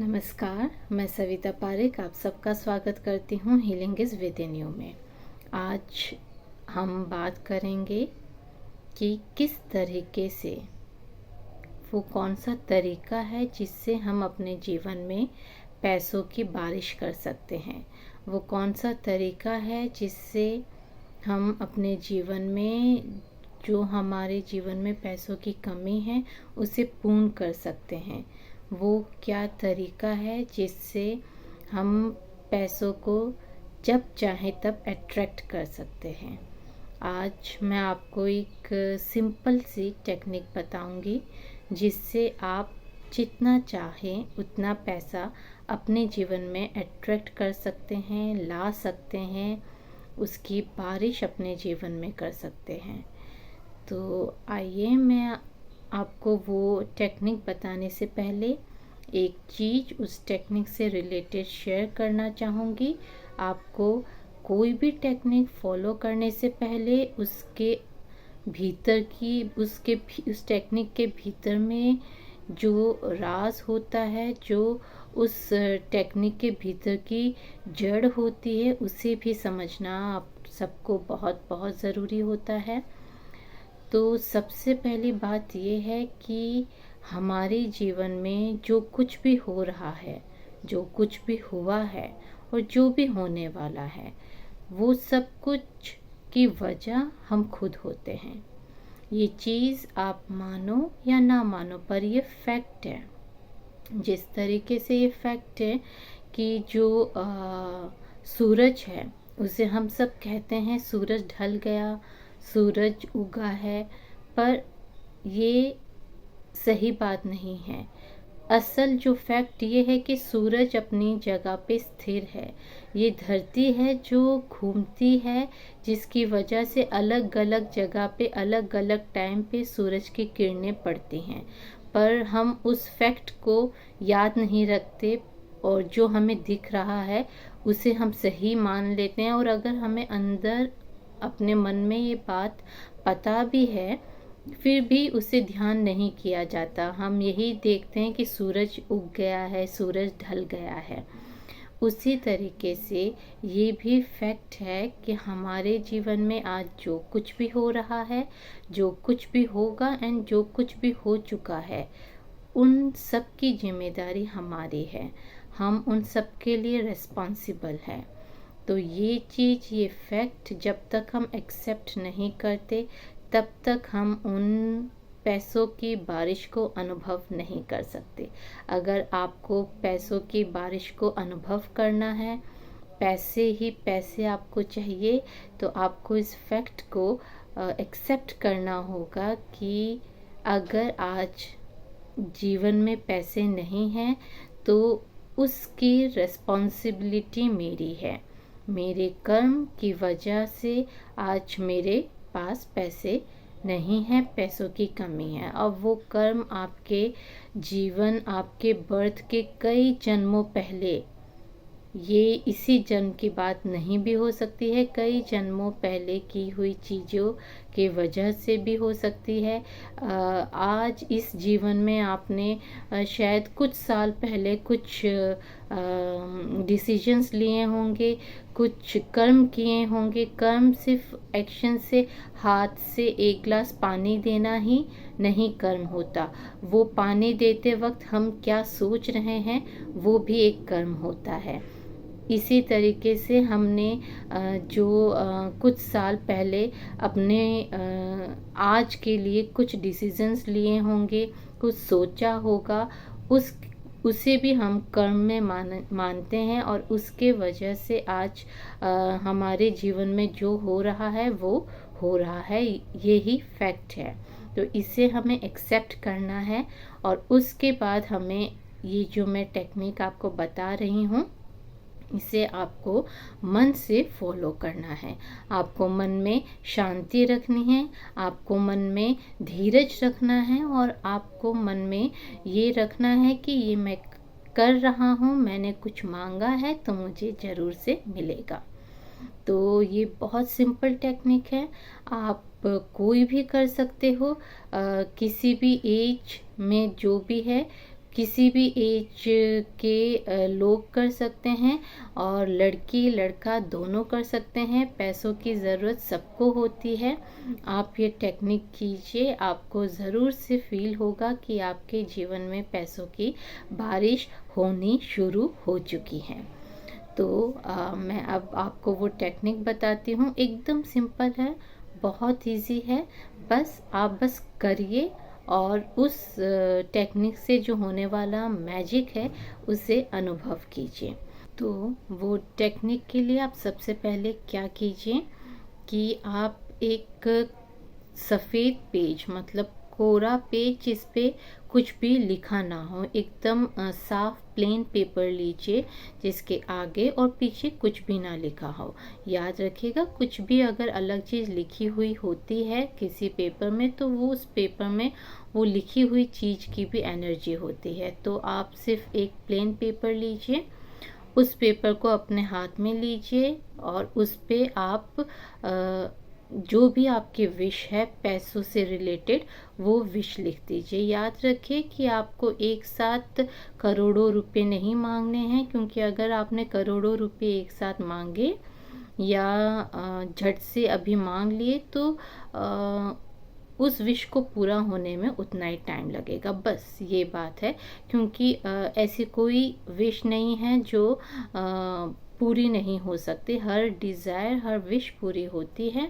नमस्कार, मैं सविता पारेख आप सबका स्वागत करती हूँ healing is with in you में। आज हम बात करेंगे कि किस तरीके से वो कौन सा तरीका है जिससे हम अपने जीवन में पैसों की बारिश कर सकते हैं। वो कौन सा तरीका है जिससे हम अपने जीवन में जो हमारे जीवन में पैसों की कमी है उसे पूर्ण कर सकते हैं। वो क्या तरीका है जिससे हम पैसों को जब चाहे तब अट्रैक्ट कर सकते हैं। आज मैं आपको एक सिंपल सी टेक्निक बताऊंगी जिससे आप जितना चाहें उतना पैसा अपने जीवन में अट्रैक्ट कर सकते हैं, ला सकते हैं, उसकी बारिश अपने जीवन में कर सकते हैं। तो आइए मैं आपको वो टेक्निक बताने से पहले एक चीज़ उस टेक्निक से रिलेटेड शेयर करना चाहूँगी। आपको कोई भी टेक्निक फॉलो करने से पहले उसके भीतर की उस टेक्निक के भीतर में जो राज होता है, जो उस टेक्निक के भीतर की जड़ होती है, उसे भी समझना आप सबको बहुत बहुत ज़रूरी होता है। तो सबसे पहली बात ये है कि हमारे जीवन में जो कुछ भी हो रहा है, जो कुछ भी हुआ है और जो भी होने वाला है, वो सब कुछ की वजह हम खुद होते हैं। ये चीज़ आप मानो या ना मानो पर ये फैक्ट है। जिस तरीके से ये फैक्ट है कि जो सूरज है उसे हम सब कहते हैं सूरज ढल गया, सूरज उगा है, पर ये सही बात नहीं है। असल जो फैक्ट ये है कि सूरज अपनी जगह पे स्थिर है। ये धरती है जो घूमती है, जिसकी वजह से अलग अलग जगह पे अलग अलग टाइम पे सूरज की किरणें पड़ती हैं, पर हम उस फैक्ट को याद नहीं रखते और जो हमें दिख रहा है उसे हम सही मान लेते हैं। और अगर हमें अंदर अपने मन में ये बात पता भी है फिर भी उसे ध्यान नहीं किया जाता। हम यही देखते हैं कि सूरज उग गया है, सूरज ढल गया है। उसी तरीके से ये भी फैक्ट है कि हमारे जीवन में आज जो कुछ भी हो रहा है, जो कुछ भी होगा एंड जो कुछ भी हो चुका है, उन सब की जिम्मेदारी हमारी है। हम उन सब के लिए रिस्पॉन्सिबल हैं। तो ये चीज़, ये फैक्ट जब तक हम एक्सेप्ट नहीं करते तब तक हम उन पैसों की बारिश को अनुभव नहीं कर सकते। अगर आपको पैसों की बारिश को अनुभव करना है, पैसे ही पैसे आपको चाहिए, तो आपको इस फैक्ट को एक्सेप्ट करना होगा कि अगर आज जीवन में पैसे नहीं हैं तो उसकी रिस्पॉन्सिबिलिटी मेरी है। मेरे कर्म की वजह से आज मेरे पास पैसे नहीं हैं, पैसों की कमी है। अब वो कर्म आपके जीवन, आपके बर्थ के कई जन्मों पहले, ये इसी जन्म की बात नहीं भी हो सकती है, कई जन्मों पहले की हुई चीज़ों के वजह से भी हो सकती है। आज इस जीवन में आपने शायद कुछ साल पहले कुछ डिसीजंस लिए होंगे, कुछ कर्म किए होंगे। कर्म सिर्फ एक्शन से, हाथ से एक गिलास पानी देना ही नहीं कर्म होता। वो पानी देते वक्त हम क्या सोच रहे हैं वो भी एक कर्म होता है। इसी तरीके से हमने जो कुछ साल पहले अपने आज के लिए कुछ डिसीजंस लिए होंगे, कुछ सोचा होगा, उसे भी हम कर्म में मानते हैं और उसके वजह से आज हमारे जीवन में जो हो रहा है वो हो रहा है। यही फैक्ट है। तो इसे हमें एक्सेप्ट करना है और उसके बाद हमें ये जो मैं टेक्निक आपको बता रही हूँ इसे आपको मन से फॉलो करना है। आपको मन में शांति रखनी है, आपको मन में धीरज रखना है और आपको मन में ये रखना है कि ये मैं कर रहा हूँ, मैंने कुछ मांगा है तो मुझे ज़रूर से मिलेगा। तो ये बहुत सिंपल टेक्निक है, आप कोई भी कर सकते हो, किसी भी एज में जो भी है, किसी भी एज के लोग कर सकते हैं और लड़की लड़का दोनों कर सकते हैं। पैसों की ज़रूरत सबको होती है। आप ये टेक्निक कीजिए, आपको ज़रूर से फील होगा कि आपके जीवन में पैसों की बारिश होनी शुरू हो चुकी है। तो मैं अब आपको वो टेक्निक बताती हूँ। एकदम सिंपल है, बहुत इजी है। आप बस करिए और उस टेक्निक से जो होने वाला मैजिक है उसे अनुभव कीजिए। तो वो टेक्निक के लिए आप सबसे पहले क्या कीजिए कि आप एक सफ़ेद पेज, मतलब कोरा पेज जिस पे कुछ भी लिखा ना हो, एकदम साफ प्लेन पेपर लीजिए जिसके आगे और पीछे कुछ भी ना लिखा हो। याद रखिएगा, कुछ भी अगर अलग चीज़ लिखी हुई होती है किसी पेपर में तो वो उस पेपर में वो लिखी हुई चीज़ की भी एनर्जी होती है। तो आप सिर्फ एक प्लेन पेपर लीजिए, उस पेपर को अपने हाथ में लीजिए और उस पे आप जो भी आपकी विश है पैसों से रिलेटेड वो विश लिख दीजिए। याद रखिए कि आपको एक साथ करोड़ों रुपए नहीं मांगने हैं, क्योंकि अगर आपने करोड़ों रुपए एक साथ मांगे या झट से अभी मांग लिए तो उस विश को पूरा होने में उतना ही टाइम लगेगा। बस ये बात है, क्योंकि ऐसी कोई विश नहीं है जो पूरी नहीं हो सकती। हर डिज़ायर, हर विश पूरी होती है,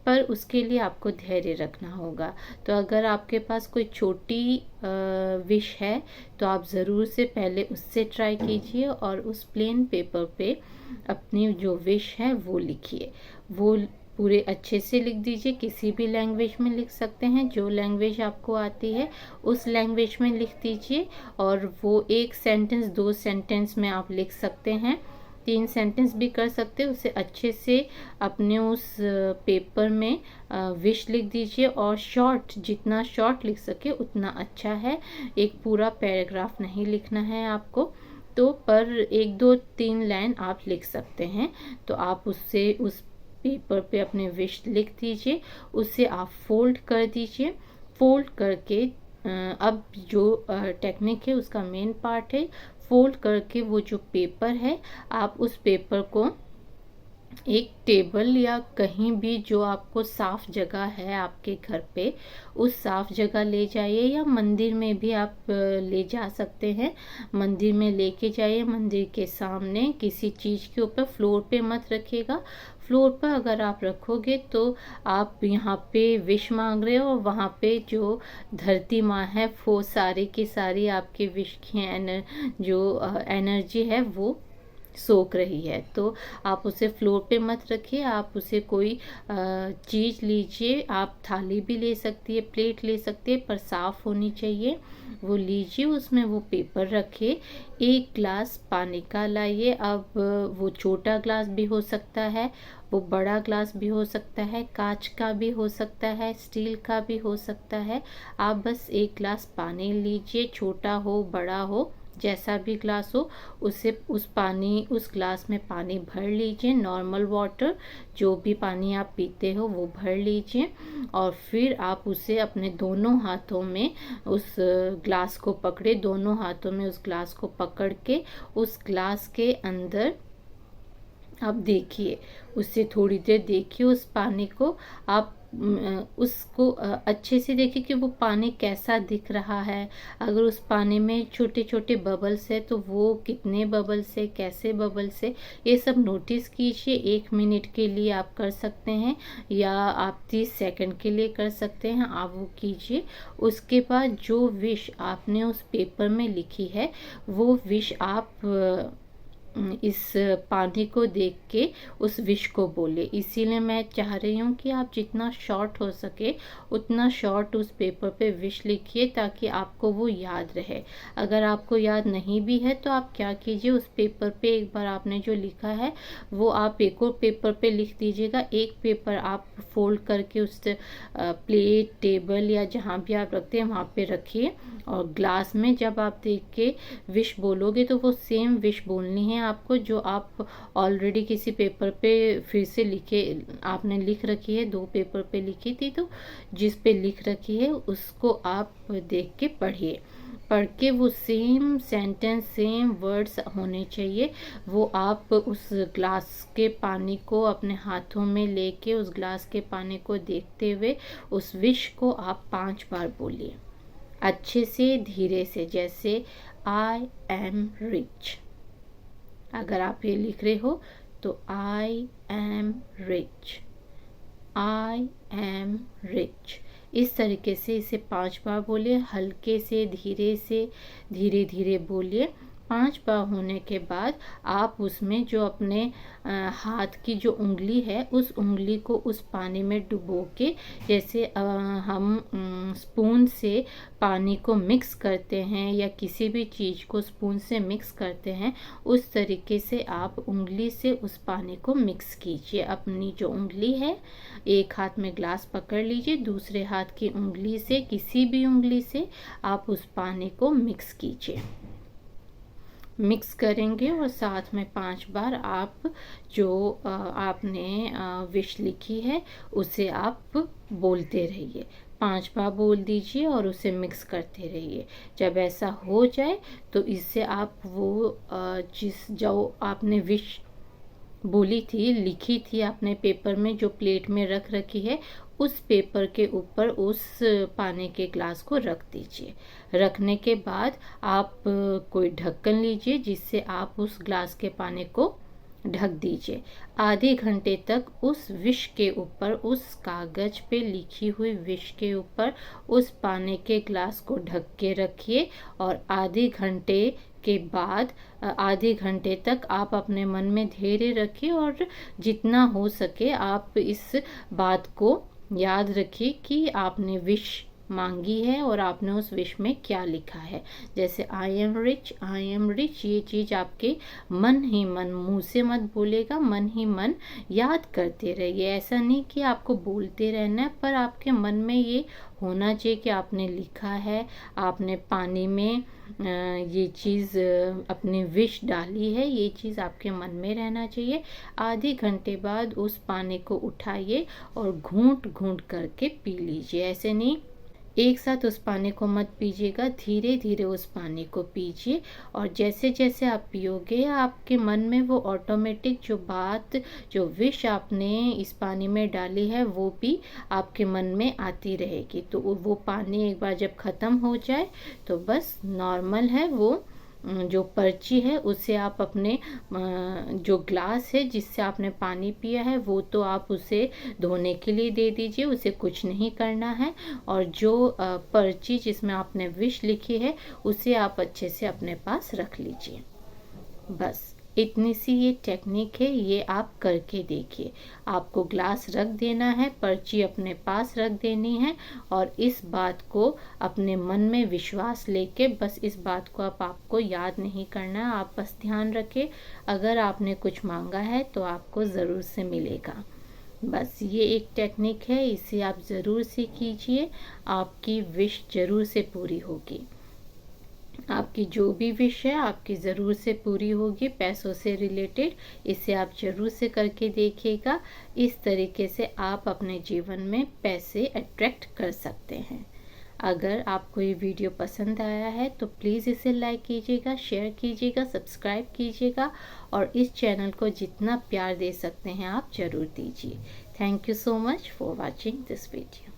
पर उसके लिए आपको धैर्य रखना होगा। तो अगर आपके पास कोई छोटी विश है तो आप ज़रूर से पहले उससे ट्राई कीजिए और उस प्लेन पेपर पे अपनी जो विश है वो लिखिए। वो पूरे अच्छे से लिख दीजिए, किसी भी लैंग्वेज में लिख सकते हैं, जो लैंग्वेज आपको आती है उस लैंग्वेज में लिख दीजिए। और वो 1 सेंटेंस 2 सेंटेंस में आप लिख सकते हैं, 3 सेंटेंस भी कर सकते हैं। उसे अच्छे से अपने उस पेपर में विश लिख दीजिए और शॉर्ट, जितना शॉर्ट लिख सके उतना अच्छा है। एक पूरा पैराग्राफ नहीं लिखना है आपको, तो पर 1 2 3 लाइन आप लिख सकते हैं। तो आप उससे उस पेपर पे अपने विश लिख दीजिए, उसे आप फोल्ड कर दीजिए। फोल्ड करके अब जो टेक्निक है उसका मेन पार्ट है, फोल्ड करके वो जो पेपर है आप उस पेपर को एक टेबल या कहीं भी जो आपको साफ जगह है आपके घर पे, उस साफ जगह ले जाइए, या मंदिर में भी आप ले जा सकते हैं। मंदिर में लेके जाइए, मंदिर के सामने किसी चीज़ के ऊपर, फ्लोर पे मत रखिएगा। फ्लोर पर अगर आप रखोगे तो आप यहाँ पे विश मांग रहे हो और वहाँ पे जो धरती माँ है वो सारी की सारी आपके विश की जो एनर्जी है वो सोख रही है। तो आप उसे फ्लोर पे मत रखिए, आप उसे कोई चीज़ लीजिए। आप थाली भी ले सकती है, प्लेट ले सकती है, पर साफ़ होनी चाहिए। वो लीजिए, उसमें वो पेपर रखिए, 1 ग्लास पानी का लाइए। अब वो छोटा ग्लास भी हो सकता है, वो बड़ा ग्लास भी हो सकता है, कांच का भी हो सकता है, स्टील का भी हो सकता है। आप बस 1 ग्लास पानी लीजिए, छोटा हो बड़ा हो जैसा भी ग्लास हो, उसे उस ग्लास में पानी भर लीजिए। नॉर्मल वाटर, जो भी पानी आप पीते हो वो भर लीजिए और फिर आप उसे अपने दोनों हाथों में उस ग्लास को पकड़े, दोनों हाथों में उस ग्लास को पकड़ के उस ग्लास के अंदर आप देखिए, उससे थोड़ी देर देखिए उस पानी को। आप उसको अच्छे से देखिए कि वो पानी कैसा दिख रहा है। अगर उस पानी में छोटे छोटे बबल्स है तो वो कितने बबल्स है, कैसे बबल्स है, ये सब नोटिस कीजिए। 1 मिनट के लिए आप कर सकते हैं या आप 30 सेकंड के लिए कर सकते हैं, आप वो कीजिए। उसके बाद जो विश आपने उस पेपर में लिखी है वो विश आप इस पानी को देख के उस विश को बोले। इसीलिए मैं चाह रही हूँ कि आप जितना शॉर्ट हो सके उतना शॉर्ट उस पेपर पे विश लिखिए, ताकि आपको वो याद रहे। अगर आपको याद नहीं भी है तो आप क्या कीजिए, उस पेपर पे एक बार आपने जो लिखा है वो आप एक और पेपर पे लिख दीजिएगा। एक पेपर आप फोल्ड करके उस प्लेट, टेबल या जहाँ भी आप रखते हैं वहाँ पे रखिए, और ग्लास में जब आप देख के विश बोलोगे तो वो सेम विश बोलनी है आपको, जो आप ऑलरेडी किसी पेपर पे फिर से आपने लिख रखी है। 2 पेपर पे लिखी थी, तो जिस पे लिख रखी है उसको आप देख के पढ़िए। पढ़ के वो सेम सेंटेंस सेम वर्ड्स होने चाहिए। वो आप उस ग्लास के पानी को अपने हाथों में लेके उस ग्लास के पानी को देखते हुए उस विश को आप 5 बार बोलिए, अच्छे से धीरे से, जैसे आई एम रिच। अगर आप ये लिख रहे हो तो I am rich, I am rich, इस तरीके से इसे 5 बार बोलिए। हल्के से धीरे धीरे बोलिए। 5 बार होने के बाद आप उसमें जो अपने हाथ की जो उंगली है उस उंगली को उस पानी में डुबो के, जैसे हम स्पून से पानी को मिक्स करते हैं या किसी भी चीज़ को स्पून से मिक्स करते हैं, उस तरीके से आप उंगली से उस पानी को मिक्स कीजिए। अपनी जो उंगली है, एक हाथ में ग्लास पकड़ लीजिए, दूसरे हाथ की उंगली से, किसी भी उंगली से आप उस पानी को मिक्स कीजिए। मिक्स करेंगे और साथ में 5 बार आप जो आपने विश लिखी है उसे आप बोलते रहिए। 5 बार बोल दीजिए और उसे मिक्स करते रहिए। जब ऐसा हो जाए तो इससे आप वो जो आपने विश बोली थी, लिखी थी आपने पेपर में, जो प्लेट में रख रखी है, उस पेपर के ऊपर उस पानी के ग्लास को रख दीजिए। रखने के बाद आप कोई ढक्कन लीजिए जिससे आप उस ग्लास के पानी को ढक दीजिए। आधे घंटे तक उस विश के ऊपर, उस कागज पे लिखी हुई विश के ऊपर उस पानी के ग्लास को ढक के रखिए और आधे घंटे के बाद आधे घंटे तक आप अपने मन में धैर्य रखिए और जितना हो सके आप इस बात को याद रखिए कि आपने विश मांगी है और आपने उस विश में क्या लिखा है। जैसे I am rich, I am rich, ये चीज़ आपके मन ही मन, मुंह से मत बोलेगा, मन ही मन याद करते रहिए। ऐसा नहीं कि आपको बोलते रहना है, पर आपके मन में ये होना चाहिए कि आपने लिखा है, आपने पानी में ये चीज़ अपनी विश डाली है, ये चीज़ आपके मन में रहना चाहिए। आधे घंटे बाद उस पानी को उठाइए और घूंट घूंट करके पी लीजिए। ऐसे नहीं एक साथ उस पानी को मत पीजिएगा, धीरे धीरे उस पानी को पीजिए और जैसे जैसे आप पियोगे आपके मन में वो ऑटोमेटिक जो बात, जो विश आपने इस पानी में डाली है वो भी आपके मन में आती रहेगी। तो वो पानी एक बार जब ख़त्म हो जाए तो बस नॉर्मल है, वो जो पर्ची है उसे आप अपने जो ग्लास है जिससे आपने पानी पिया है वो तो आप उसे धोने के लिए दे दीजिए, उसे कुछ नहीं करना है। और जो पर्ची जिसमें आपने विश लिखी है उसे आप अच्छे से अपने पास रख लीजिए। बस इतनी सी ये टेक्निक है, ये आप करके देखिए। आपको ग्लास रख देना है, पर्ची अपने पास रख देनी है और इस बात को अपने मन में विश्वास लेके, बस इस बात को आपको याद नहीं करना है, आप बस ध्यान रखें अगर आपने कुछ मांगा है तो आपको ज़रूर से मिलेगा। बस ये एक टेक्निक है, इसे आप ज़रूर से कीजिए, आपकी विश ज़रूर से पूरी होगी। आपकी जो भी विश है आपकी ज़रूर से पूरी होगी। पैसों से रिलेटेड इसे आप ज़रूर से करके देखिएगा। इस तरीके से आप अपने जीवन में पैसे अट्रैक्ट कर सकते हैं। अगर आपको ये वीडियो पसंद आया है तो प्लीज़ इसे लाइक कीजिएगा, शेयर कीजिएगा, सब्सक्राइब कीजिएगा और इस चैनल को जितना प्यार दे सकते हैं आप ज़रूर दीजिए। Thank you so much for watching this video.